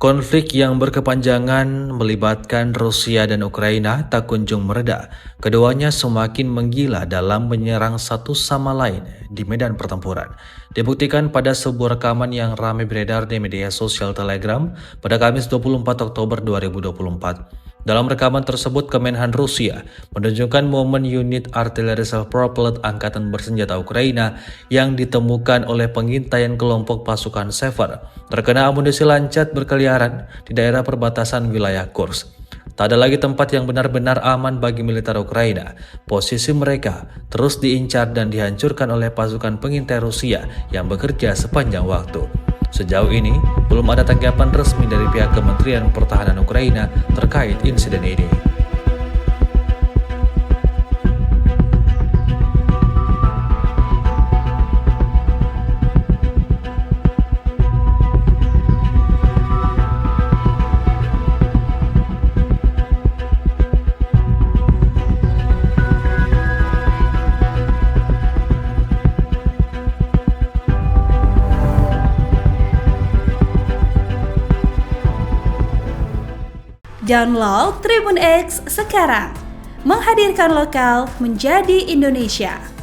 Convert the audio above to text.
Konflik yang berkepanjangan melibatkan Rusia dan Ukraina tak kunjung mereda. Keduanya semakin menggila dalam menyerang satu sama lain di medan pertempuran. Dibuktikan pada sebuah rekaman yang ramai beredar di media sosial Telegram pada Kamis 24 Oktober 2024. Dalam rekaman tersebut, Kemenhan Rusia menunjukkan momen unit artileri self-propelled Angkatan Bersenjata Ukraina yang ditemukan oleh pengintaian kelompok pasukan Sever terkena amunisi lancat berkeliaran di daerah perbatasan wilayah Kursk. Tak ada lagi tempat yang benar-benar aman bagi militer Ukraina. Posisi mereka terus diincar dan dihancurkan oleh pasukan pengintai Rusia yang bekerja sepanjang waktu. Sejauh ini, belum ada tanggapan resmi dari pihak Kementerian Pertahanan Ukraina terkait insiden ini. Download Tribun X sekarang, menghadirkan lokal menjadi Indonesia.